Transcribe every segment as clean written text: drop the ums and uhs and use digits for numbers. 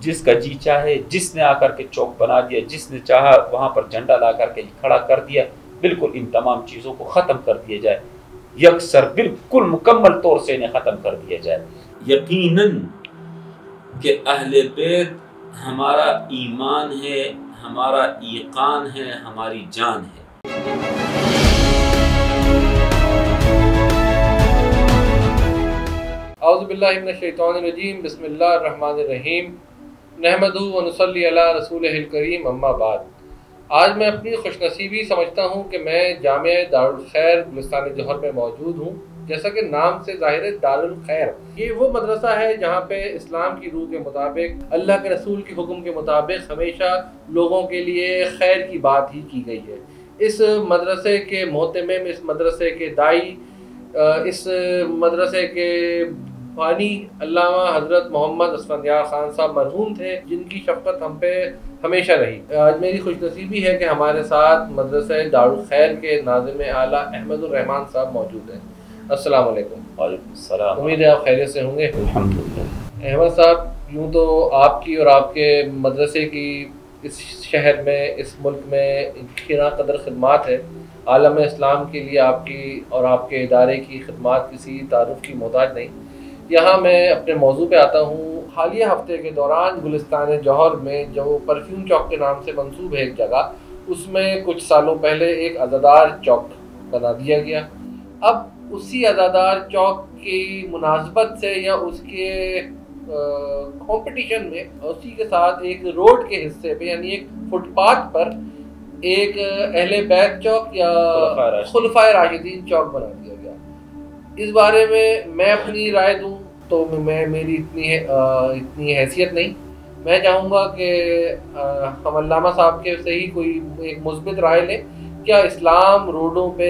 جس کا جی چاہے جس نے آ کر کے چوک بنا دیا، جس نے چاہا وہاں پر جھنڈا لا کر کے کھڑا کر دیا، بالکل ان تمام چیزوں کو ختم کر دیا جائے، یکسر بالکل مکمل طور سے انہیں ختم کر دیا جائے۔ یقیناً کہ اہل بیت ہمارا ایمان ہے، ہمارا ایقان ہے، ہماری جان ہے۔ اعوذ باللہ من الشیطان الرجیم، بسم اللہ الرحمن الرحیم، نحمدہ و نصلی علی رسولہ الکریم، اما بعد۔ آج میں اپنی خوش نصیبی سمجھتا ہوں کہ میں جامعہ دارالخیر گلستان جوہر میں موجود ہوں۔ جیسا کہ نام سے ظاہر ہے، دارالخیر یہ وہ مدرسہ ہے جہاں پہ اسلام کی روح کے مطابق، اللہ کے رسول کے حکم کے مطابق ہمیشہ لوگوں کے لیے خیر کی بات ہی کی گئی ہے۔ اس مدرسے کے محتمم، اس مدرسے کے داعی، اس مدرسے کے بانی علامہ حضرت محمد اسفندیار خان صاحب مرحوم تھے، جن کی شفقت ہم پہ ہمیشہ رہی۔ آج میری خوش نصیبی ہے کہ ہمارے ساتھ مدرسہ دارالخیر کے ناظم اعلیٰ احمد الرحمان صاحب موجود ہیں۔ السلام علیکم۔ وعلیکم السلام۔ امید ہے آپ خیریت سے ہوں گے۔ الحمدللہ۔ احمد صاحب، یوں تو آپ کی اور آپ کے مدرسے کی اس شہر میں، اس ملک میں خیرہ قدر خدمات ہے۔ عالم اسلام کے لیے آپ کی اور آپ کے ادارے کی خدمات کسی تعارف کی محتاج نہیں۔ یہاں میں اپنے موضوع پہ آتا ہوں۔ حالیہ ہفتے کے دوران گلستان جوہر میں جو پرفیوم چوک کے نام سے منسوب ہے ایک جگہ، اس میں کچھ سالوں پہلے ایک عزادار چوک بنا دیا گیا۔ اب اسی عزادار چوک کی مناسبت سے یا اس کے کمپٹیشن میں اسی کے ساتھ ایک روڈ کے حصے پہ، یعنی ایک فٹ پاتھ پر ایک اہل بیت چوک یا خلفائے راشدین چوک بنا دیا گیا۔ اس بارے میں اپنی رائے دوں تو میری اتنی حیثیت نہیں۔ میں چاہوں گا کہ ہم علامہ صاحب کے سے ہی کوئی ایک مثبت رائے لیں۔ کیا اسلام روڈوں پہ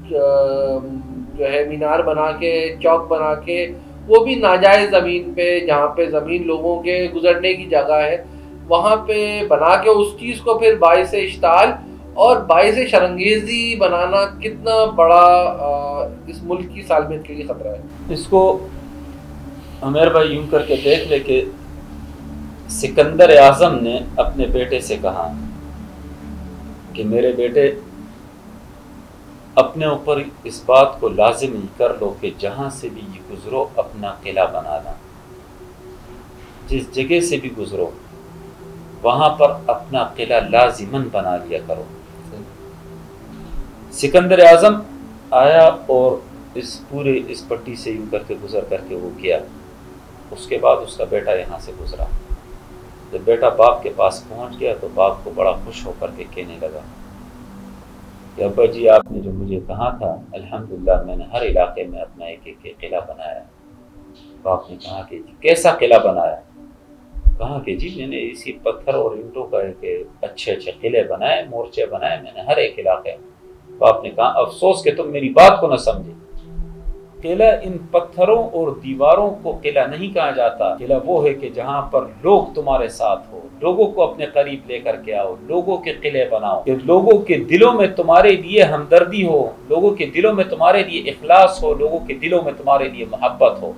جو ہے مینار بنا کے، چوک بنا کے، وہ بھی ناجائز زمین پہ، جہاں پہ زمین لوگوں کے گزرنے کی جگہ ہے، وہاں پہ بنا کے اس چیز کو پھر باعث اشتعال اور باعث شرنگیزی بنانا کتنا بڑا اس ملک کی سالمیت کے لیے خطرہ ہے؟ اس کو عمیر بھائی یوں کر کے دیکھ لے کہ سکندر اعظم نے اپنے بیٹے سے کہا کہ میرے بیٹے، اپنے اوپر اس بات کو لازم ہی کر لو کہ جہاں سے بھی یہ گزرو اپنا قلعہ بنانا، جس جگہ سے بھی گزرو وہاں پر اپنا قلعہ لازماً بنا لیا کرو۔ سکندر اعظم آیا اور اس پٹی سے یوں کر کے گزر کر کے وہ گیا۔ اس کے بعد اس کا بیٹا یہاں سے گزرا۔ جب بیٹا باپ کے پاس پہنچ گیا تو باپ کو بڑا خوش ہو کر کے کہنے لگا کہ ابا جی، آپ نے جو مجھے کہا تھا، الحمدللہ میں نے ہر علاقے میں اپنا ایک ایک قلعہ بنایا۔ باپ نے کہا کہ کیسا قلعہ بنایا؟ کہا کہ جی میں نے اسی پتھر اور اینٹوں کا اچھے قلعے بنائے، مورچے بنائے میں نے ہر ایک علاقے میں۔ باپ نے کہا افسوس کہ تم میری بات کو نہ سمجھے۔ قلعہ ان پتھروں اور دیواروں کو قلعہ نہیں کہا جاتا۔ قلعہ وہ ہے کہ جہاں پر لوگ تمہارے ساتھ ہو، لوگوں کو اپنے قریب لے کر کے آؤ، لوگوں کے قلعے بناؤ، کہ لوگوں کے دلوں میں تمہارے لیے ہمدردی ہو، لوگوں کے دلوں میں تمہارے لیے اخلاص ہو، لوگوں کے دلوں میں تمہارے لیے محبت ہو۔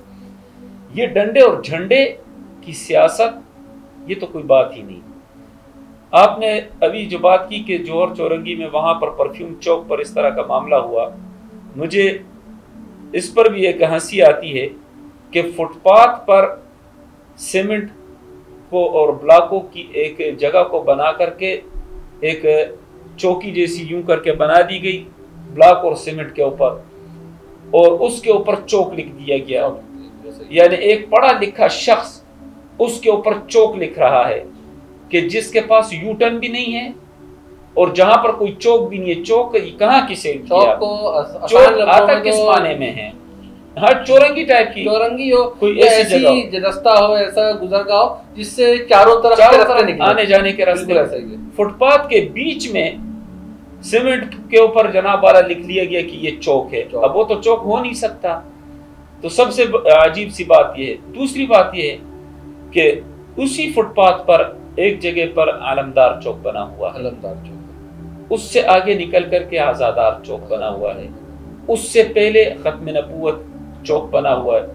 یہ ڈنڈے اور جھنڈے کی سیاست یہ تو کوئی بات ہی نہیں۔ آپ نے ابھی جو بات کی کہ جوہر چورنگی میں وہاں پر پرفیوم چوک پر اس طرح کا معاملہ ہوا، مجھے اس پر بھی ایک ہنسی آتی ہے کہ فٹ پاتھ پر سیمنٹ کو اور بلاکوں کی ایک جگہ کو بنا کر کے ایک چوکی جیسی یوں کر کے بنا دی گئی بلاک اور سیمنٹ کے اوپر، اور اس کے اوپر چوک لکھ دیا گیا۔ یعنی ایک پڑھا لکھا شخص اس کے اوپر چوک لکھ رہا ہے کہ جس کے پاس یو ٹرن بھی نہیں ہے اور جہاں پر کوئی چوک بھی نہیں ہے۔ چوک کہاں کسے کیا؟ چوک آتا کس معنی میں ہے؟ ہاں، چورنگی ٹائپ کی، چورنگی ہو، کوئی ایسی رستہ ہو، ایسا گزرگاہ ہو جس سے چاروں طرف آنے جانے کے راستے۔ فٹ پاتھ کے بیچ میں سیمنٹ کے اوپر جناب والا لکھ لیا گیا کہ یہ چوک ہے۔ اب وہ تو چوک ہو نہیں سکتا۔ تو سب سے عجیب سی بات یہ ہے۔ دوسری بات یہ ہے کہ اسی فٹ پاتھ پر ایک جگہ پر علمدار چوک بنا ہوا ہے، علمدار چوک، اس سے آگے نکل کر کے آزادار چوک بنا ہوا ہے، اس سے پہلے ختم نبوت چوک بنا ہوا ہے،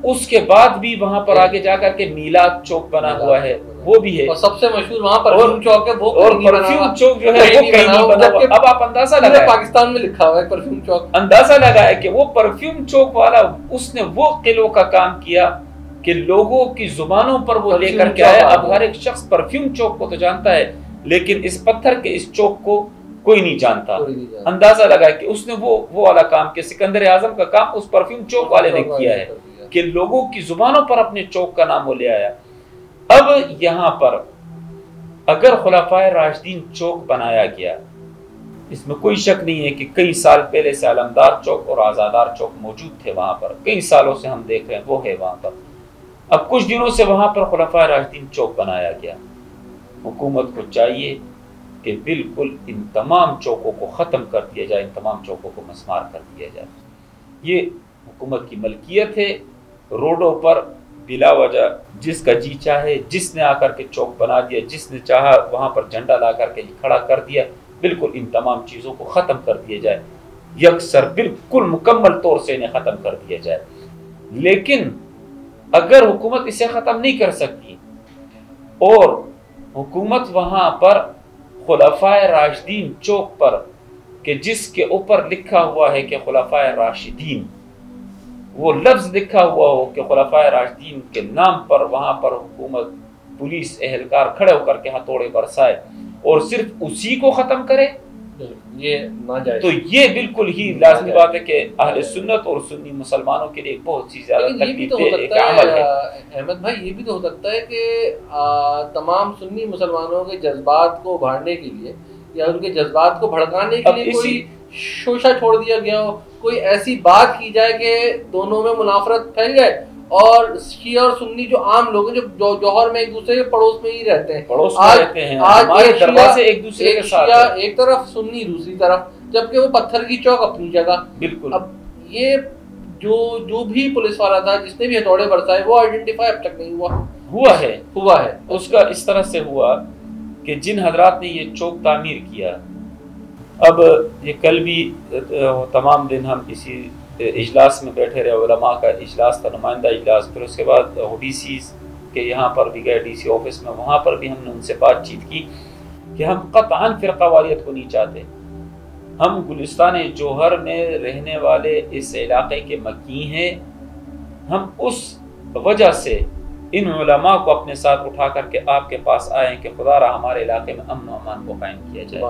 اس کے بعد بھی وہاں پر آگے جا کر کے میلاد چوک بنا ہوا ہے، وہ بھی ہے، اور سب سے مشہور وہاں پرفیوم چوک ہے، وہ اور پرفیوم چوک جو ہے وہ کہیں نہیں بنا ہوا۔ اب آپ اندازہ لگائیں، پاکستان میں لکھا ہوا ہے پرفیوم چوک، اندازہ لگائے کہ وہ پرفیوم چوک والا اس نے وہ قلعوں کا کام کیا کہ لوگوں کی زبانوں پر وہ لے کر کے آیا۔ اب ہر ایک شخص پرفیوم چوک کو تو جانتا ہے، لیکن اس پتھر کے اس چوک کو کوئی نہیں جانتا۔ اندازہ لگائے کہ اس نے وہ والا کام کہ سکندر اعظم کا کام اس پرفیوم چوک والے نے کیا ہے کہ لوگوں کی زبانوں پر اپنے چوک کا نام وہ لے آیا۔ اب یہاں پر اگر خلفائے راشدین چوک بنایا گیا، اس میں کوئی شک نہیں ہے کہ کئی سال پہلے سے علمدار چوک اور آزادار چوک موجود تھے وہاں پر، کئی سالوں سے ہم دیکھ رہے ہیں وہ ہے وہاں پر۔ اب کچھ دنوں سے وہاں پر خلفائے راشدین چوک بنایا گیا، حکومت کو چاہیے کہ بالکل ان تمام چوکوں کو ختم کر دیا جائے، ان تمام چوکوں کو مسمار کر دیا جائے۔ یہ حکومت کی ملکیت ہے، روڈوں پر بلا وجہ جس کا جی چاہے، جس نے آ کر کے چوک بنا دیا، جس نے چاہا وہاں پر جھنڈا لا کر کے کھڑا کر دیا، بالکل ان تمام چیزوں کو ختم کر دیا جائے، یکسر بالکل مکمل طور سے انہیں ختم کر دیا جائے۔ لیکن اگر حکومت اسے ختم نہیں کر سکتی اور حکومت وہاں پر خلفائے راشدین چوک پر کہ جس کے اوپر لکھا ہوا ہے کہ خلفائے راشدین، وہ لفظ لکھا ہوا ہو کہ خلفائے راشدین کے نام پر وہاں پر حکومت پولیس اہلکار کھڑے ہو کر کے ہتھوڑے برسائے اور صرف اسی کو ختم کرے، یہ ناجائز، تو یہ بالکل ہی لازمی بات ہے کہ اہل سنت اور سنی مسلمانوں کے لیے بہت ہی زیادہ تکلیف دہ ایک عمل ہے۔ احمد بھائی یہ بھی تو ہو سکتا ہے کہ تمام سنی مسلمانوں کے جذبات کو ابھارنے کے لیے یا ان کے جذبات کو بھڑکانے کے لیے کوئی شوشہ چھوڑ دیا گیا ہو، کوئی ایسی بات کی جائے کہ دونوں میں منافرت پھیل جائے، اور شیعہ اور سنی جو عام لوگ ہیں جو جوہر میں ایک دوسرے کے پڑوس میں ہی رہتے ہیں، پڑوس میں رہتے ہیں، ہمارے دروازے ایک دوسرے کے ساتھ ہیں، ایک طرف سنی دوسری طرف، جبکہ وہ پتھر کی چوک اپنی جگہ۔ بالکل اب یہ جو بھی پولیس والا تھا جس نے بھی ہتھوڑے برسائے وہ آئیڈینٹیفائی اب تک نہیں ہوا ہے۔ اس کا اس طرح سے ہوا کہ جن حضرات نے یہ چوک تعمیر کیا، اب یہ کل بھی تمام دن ہم اسی اجلاس میں بیٹھے رہے، علماء کا اجلاس تھا، نمائندہ اجلاس، پھر اس کے بعد ڈی سی کے یہاں پر بھی گئے، ڈی سی آفس میں، وہاں پر بھی ہم نے ان سے بات چیت کی کہ ہم قطعاً فرقہ واریت کو نہیں چاہتے، ہم گلستان جوہر میں رہنے والے اس علاقے کے مکی ہیں، ہم اس وجہ سے ان علماء کو اپنے ساتھ اٹھا کر کے آپ کے پاس آئے ہیں کہ خدا را ہمارے علاقے میں امن و امان کو قائم کیا جائے،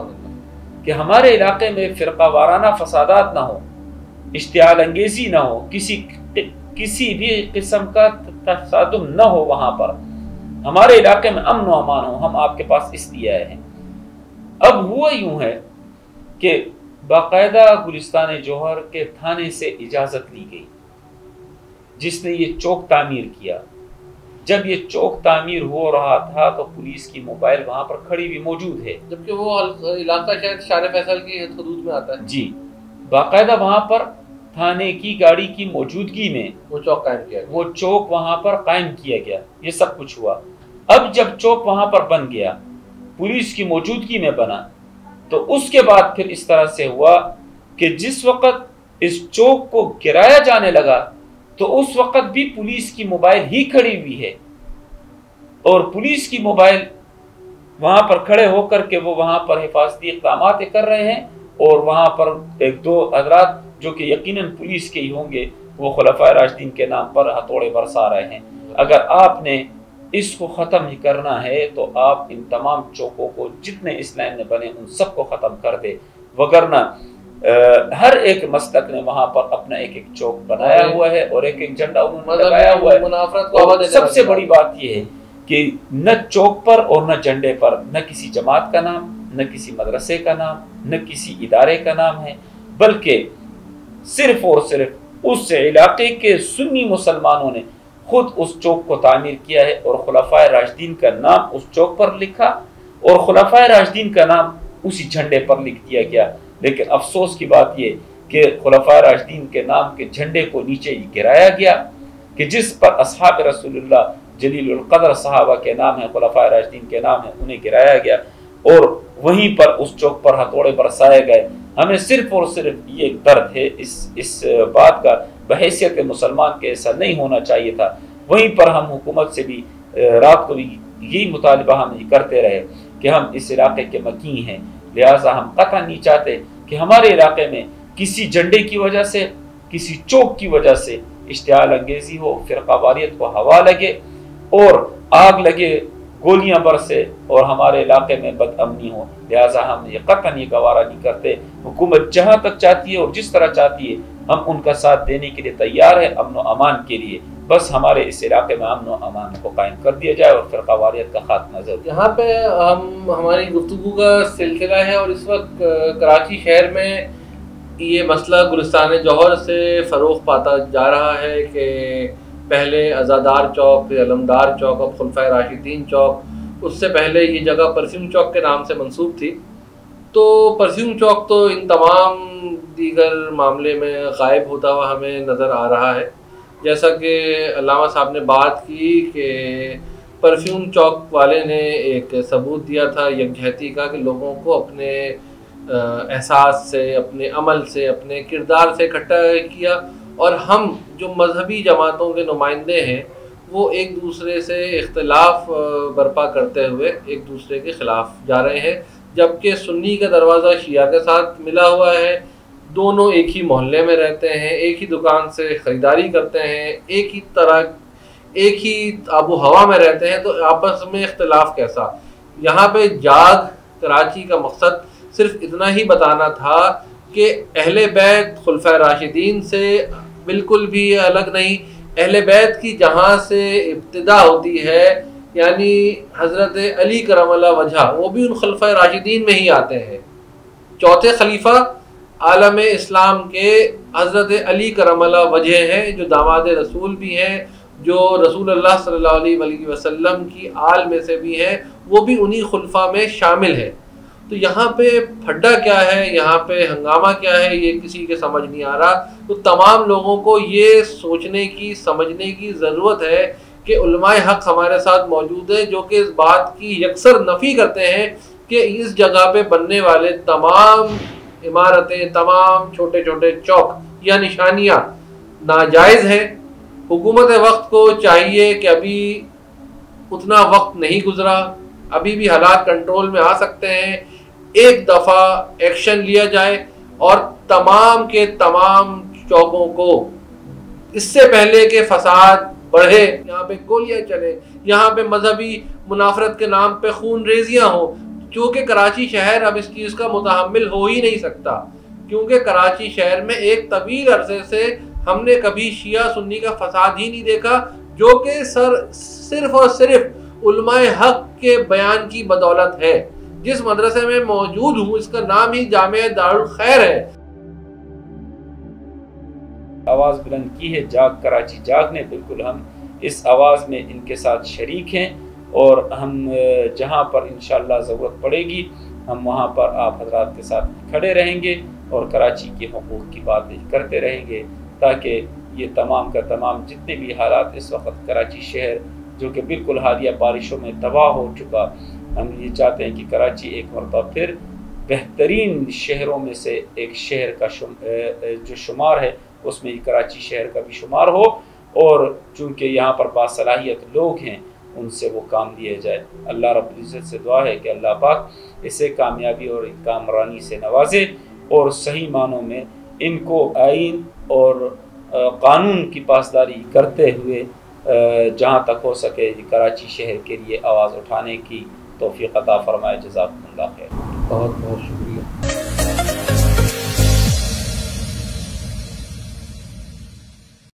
کہ ہمارے علاقے میں فرقہ وارانہ فسادات نہ ہو، اشتعال انگیزی نہ ہو، کسی بھی قسم کا تصادم نہ ہو، وہاں پر ہمارے علاقے میں امن و امان ہو، ہم آپ کے پاس اس لیے آئے ہیں۔ اب ہوا یوں ہے کہ باقاعدہ گلستان جوہر کے تھانے سے اجازت لی گئی، جس نے یہ چوک تعمیر کیا۔ جب یہ چوک تعمیر ہو رہا تھا تو پولیس کی موبائل وہاں پر کھڑی ہوئی موجود ہے، جبکہ وہ علاقہ شاید شار فیصل کی حدود میں آتا ہے۔ جی، باقاعدہ وہاں پر تھانے کی گاڑی کی موجودگی میں وہ چوک قائم کیا گیا، وہ چوک وہاں پر قائم کیا گیا، یہ سب کچھ ہوا۔ اب جب چوک وہاں پر بن گیا، پولیس کی موجودگی میں بنا، تو اس کے بعد پھر اس طرح سے ہوا کہ جس وقت اس چوک کو گرایا جانے لگا تو اس وقت بھی پولیس کی موبائل ہی کھڑی ہوئی ہے، اور پولیس کی موبائل وہاں پر کھڑے ہو کر کے وہ وہاں پر حفاظتی اقدامات کر رہے ہیں، اور وہاں پر ایک دو حضرات جو کہ یقیناً پولیس کے ہی ہوں گے وہ خلفائے راشدین کے نام پر ہتھوڑے برسا رہے ہیں۔ اگر آپ نے اس کو ختم ہی کرنا ہے تو آپ ان تمام چوکوں کو جتنے اس لائن میں بنے ان سب کو ختم کر دے، وگرنہ ہر ایک مسلک نے وہاں پر اپنا ایک ایک چوک بنایا ہوا ہے اور ایک ایک جھنڈا انہوں نے لگایا ہوا ہے۔ اور سب سے بڑی بات یہ ہے کہ نہ چوک پر اور نہ جھنڈے پر نہ کسی جماعت کا نام، نہ کسی مدرسے کا نام، نہ کسی ادارے کا نام ہے، بلکہ صرف اور صرف اس علاقے کے سنی مسلمانوں نے خود اس چوک کو تعمیر کیا ہے اور خلفائے راشدین کا نام اس چوک پر لکھا اور خلفائے راشدین کا نام اسی جھنڈے پر لکھ دیا گیا۔ لیکن افسوس کی بات یہ کہ خلفائے راشدین کے نام کے جھنڈے کو نیچے ہی گرایا گیا کہ جس پر اصحاب رسول اللہ جلیل القدر صحابہ کے نام ہیں، خلفائے راشدین کے نام ہیں، انہیں گرایا گیا۔ اور وہیں پر اس چوک پر ہتھوڑے برسائے گئے۔ ہمیں صرف اور صرف یہ درد ہے اس بات کا، بحیثیت مسلمان کے ایسا نہیں ہونا چاہیے تھا۔ وہیں پر ہم حکومت سے بھی رات کو بھی یہی مطالبہ ہم کرتے رہے کہ ہم اس علاقے کے مکین ہیں، لہٰذا ہم قطعا نہیں چاہتے کہ ہمارے علاقے میں کسی جھنڈے کی وجہ سے، کسی چوک کی وجہ سے اشتعال انگیزی ہو، فرقہ واریت کو ہوا لگے اور آگ لگے، گولیاں برسے اور ہمارے علاقے میں بد امنی ہو۔ لہٰذا ہم یہ قطعاً یہ گوارہ نہیں کرتے۔ حکومت جہاں تک چاہتی ہے اور جس طرح چاہتی ہے ہم ان کا ساتھ دینے کے لیے تیار ہیں، امن و امان کے لیے۔ بس ہمارے اس علاقے میں امن و امان کو قائم کر دیا جائے اور فرقہ واریت کا خاتمہ ضرور۔ یہاں پہ ہماری گفتگو کا سلسلہ ہے اور اس وقت کراچی شہر میں یہ مسئلہ گلستان جوہر سے فروغ پاتا جا رہا ہے کہ پہلے عزادار چوک، پھر علمدار چوک، اب خلفائے راشدین چوک، اس سے پہلے یہ جگہ پرفیوم چوک کے نام سے منسوب تھی۔ تو پرفیوم چوک تو ان تمام دیگر معاملے میں غائب ہوتا ہوا ہمیں نظر آ رہا ہے، جیسا کہ علامہ صاحب نے بات کی کہ پرفیوم چوک والے نے ایک ثبوت دیا تھا یکجہتی کا کہ لوگوں کو اپنے احساس سے، اپنے عمل سے، اپنے کردار سے اکٹھا کیا، اور ہم جو مذہبی جماعتوں کے نمائندے ہیں وہ ایک دوسرے سے اختلاف برپا کرتے ہوئے ایک دوسرے کے خلاف جا رہے ہیں، جبکہ سنی کا دروازہ شیعہ کے ساتھ ملا ہوا ہے، دونوں ایک ہی محلے میں رہتے ہیں، ایک ہی دکان سے خریداری کرتے ہیں، ایک ہی آب و ہوا میں رہتے ہیں، تو آپس میں اختلاف کیسا؟ یہاں پہ جاگ کراچی کا مقصد صرف اتنا ہی بتانا تھا کہ اہل بیت خلفائے راشدین سے بالکل بھی الگ نہیں، اہل بیت کی جہاں سے ابتدا ہوتی ہے یعنی حضرت علی کرم اللہ وجہ، وہ بھی ان خلفائے راشدین میں ہی آتے ہیں۔ چوتھے خلیفہ عالم اسلام کے حضرت علی کرم اللہ وجہ ہیں، جو داماد رسول بھی ہیں، جو رسول اللہ صلی اللہ علیہ وآلہ وسلم کی آل میں سے بھی ہیں، وہ بھی انہی خلفاء میں شامل ہیں۔ تو یہاں پہ پھڈا کیا ہے، یہاں پہ ہنگامہ کیا ہے، یہ کسی کے سمجھ نہیں آ رہا۔ تو تمام لوگوں کو یہ سوچنے کی، سمجھنے کی ضرورت ہے کہ علماء حق ہمارے ساتھ موجود ہیں، جو کہ اس بات کی یکسر نفی کرتے ہیں کہ اس جگہ پہ بننے والے تمام عمارتیں، تمام چھوٹے چھوٹے چوک یا نشانیاں ناجائز ہیں۔ حکومت وقت کو چاہیے کہ ابھی اتنا وقت نہیں گزرا، ابھی بھی حالات کنٹرول میں آ سکتے ہیں، ایک دفعہ ایکشن لیا جائے اور تمام کے تمام چوکوں کو، اس سے پہلے کہ فساد بڑھے، یہاں پہ گولیاں چلے، یہاں پہ مذہبی منافرت کے نام پہ خون ریزیاں ہوں، چونکہ کراچی شہر اب اس چیز کا متحمل ہو ہی نہیں سکتا، کیونکہ کراچی شہر میں ایک طویل عرصے سے ہم نے کبھی شیعہ سنی کا فساد ہی نہیں دیکھا، جو کہ صرف اور صرف علماء حق کے بیان کی بدولت ہے۔ جس مدرسے میں موجود ہوں اس کا نام ہی جامعہ دارالخیر ہے۔ آواز بلند کی ہے جاگ کراچی جاگ نے، بالکل ہم اس آواز میں ان کے ساتھ شریک ہیں، اور ہم جہاں پر انشاءاللہ ضرورت پڑے گی ہم وہاں پر آپ حضرات کے ساتھ کھڑے رہیں گے اور کراچی کے حقوق کی بات کرتے رہیں گے، تاکہ یہ تمام کا تمام جتنے بھی حالات اس وقت کراچی شہر جو کہ بالکل حالیہ بارشوں میں تباہ ہو چکا، ہم یہ چاہتے ہیں کہ کراچی ایک مرتبہ پھر بہترین شہروں میں سے ایک شہر کا جو شمار ہے اس میں کراچی شہر کا بھی شمار ہو، اور چونکہ یہاں پر باصلاحیت لوگ ہیں ان سے وہ کام لیا جائے۔ اللہ رب العزت سے دعا ہے کہ اللہ پاک اسے کامیابی اور کامرانی سے نوازے، اور صحیح معنوں میں ان کو آئین اور قانون کی پاسداری کرتے ہوئے جہاں تک ہو سکے کراچی شہر کے لیے آواز اٹھانے کی توفیق عطا فرمائے۔ جزاکم اللہ خیر۔ بہت بہت شکریہ۔